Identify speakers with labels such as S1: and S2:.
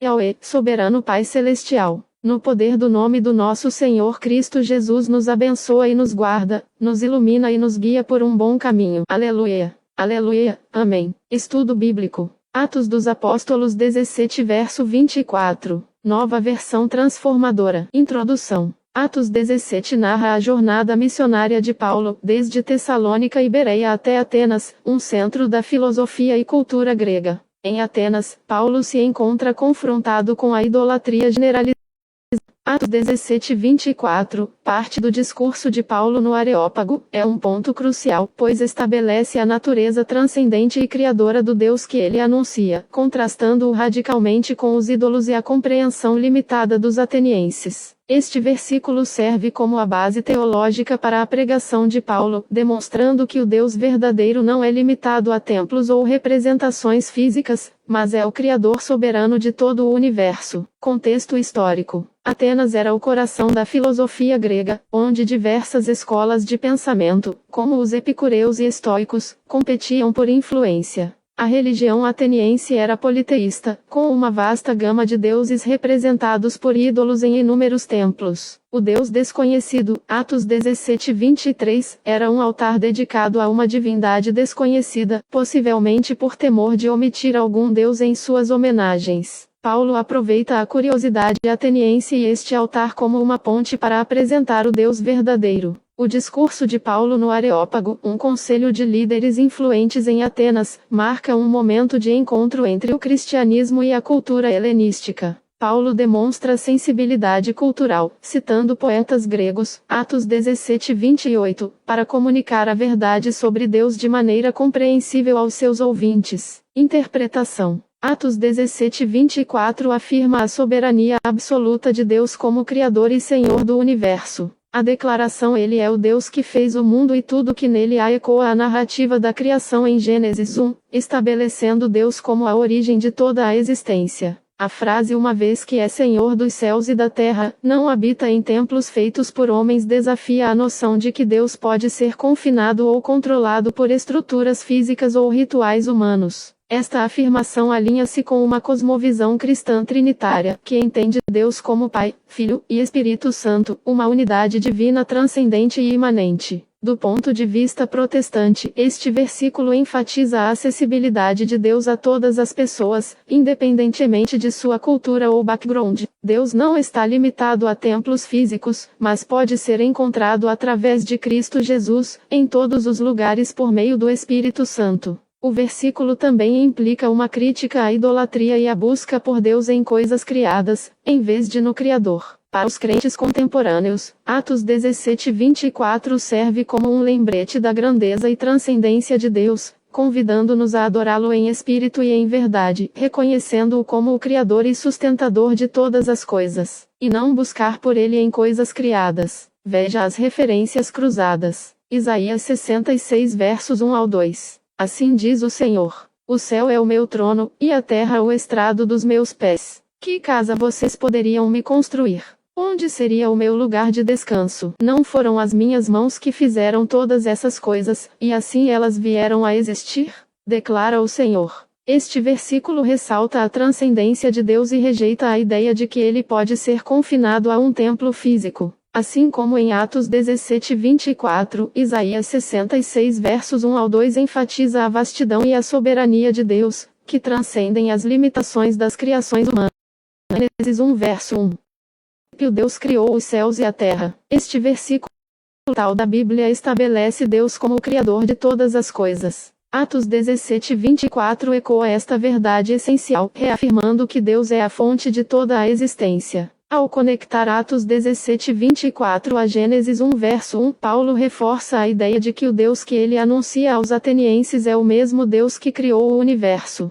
S1: Yahweh, soberano Pai Celestial, no poder do nome do nosso Senhor Cristo Jesus, nos abençoa e nos guarda, nos ilumina e nos guia por um bom caminho. Aleluia. Aleluia. Amém. Estudo bíblico. Atos dos Apóstolos 17 verso 24. Nova versão transformadora. Introdução. Atos 17 narra a jornada missionária de Paulo, desde Tessalônica e Bereia até Atenas, um centro da filosofia e cultura grega. Em Atenas, Paulo se encontra confrontado com a idolatria generalizada. Atos 17, 24, parte do discurso de Paulo no Areópago, é um ponto crucial, pois estabelece a natureza transcendente e criadora do Deus que ele anuncia, contrastando-o radicalmente com os ídolos e a compreensão limitada dos atenienses. Este versículo serve como a base teológica para a pregação de Paulo, demonstrando que o Deus verdadeiro não é limitado a templos ou representações físicas, mas é o Criador soberano de todo o universo. Contexto histórico. Atenas era o coração da filosofia grega, onde diversas escolas de pensamento, como os epicureus e estoicos, competiam por influência. A religião ateniense era politeísta, com uma vasta gama de deuses representados por ídolos em inúmeros templos. O Deus desconhecido, Atos 17, 23, era um altar dedicado a uma divindade desconhecida, possivelmente por temor de omitir algum deus em suas homenagens. Paulo aproveita a curiosidade ateniense e este altar como uma ponte para apresentar o Deus verdadeiro. O discurso de Paulo no Areópago, um conselho de líderes influentes em Atenas, marca um momento de encontro entre o cristianismo e a cultura helenística. Paulo demonstra sensibilidade cultural, citando poetas gregos, Atos 17, 28, para comunicar a verdade sobre Deus de maneira compreensível aos seus ouvintes. Interpretação. Atos 17, 24 afirma a soberania absoluta de Deus como Criador e Senhor do universo. A declaração "Ele é o Deus que fez o mundo e tudo que nele há" ecoa a narrativa da criação em Gênesis 1, estabelecendo Deus como a origem de toda a existência. A frase "uma vez que é Senhor dos céus e da terra, não habita em templos feitos por homens" desafia a noção de que Deus pode ser confinado ou controlado por estruturas físicas ou rituais humanos. Esta afirmação alinha-se com uma cosmovisão cristã trinitária, que entende Deus como Pai, Filho e Espírito Santo, uma unidade divina transcendente e imanente. Do ponto de vista protestante, este versículo enfatiza a acessibilidade de Deus a todas as pessoas, independentemente de sua cultura ou background. Deus não está limitado a templos físicos, mas pode ser encontrado através de Cristo Jesus, em todos os lugares por meio do Espírito Santo. O versículo também implica uma crítica à idolatria e à busca por Deus em coisas criadas, em vez de no Criador. Para os crentes contemporâneos, Atos 17, 24 serve como um lembrete da grandeza e transcendência de Deus, convidando-nos a adorá-lo em espírito e em verdade, reconhecendo-o como o Criador e sustentador de todas as coisas, e não buscar por ele em coisas criadas. Veja as referências cruzadas. Isaías 66 versos 1 ao 2. Assim diz o Senhor: o céu é o meu trono, e a terra o estrado dos meus pés. Que casa vocês poderiam me construir? Onde seria o meu lugar de descanso? Não foram as minhas mãos que fizeram todas essas coisas, e assim elas vieram a existir? Declara o Senhor. Este versículo ressalta a transcendência de Deus e rejeita a ideia de que ele pode ser confinado a um templo físico. Assim como em Atos 17, 24, Isaías 66 versos 1 ao 2 enfatiza a vastidão e a soberania de Deus, que transcendem as limitações das criações humanas. Gênesis 1 verso 1. Que o Deus criou os céus e a terra. Este versículo tal da Bíblia estabelece Deus como o Criador de todas as coisas. Atos 17, 24 ecoa esta verdade essencial, reafirmando que Deus é a fonte de toda a existência. Ao conectar Atos 17, 24 a Gênesis 1 verso 1, Paulo reforça a ideia de que o Deus que ele anuncia aos atenienses é o mesmo Deus que criou o universo.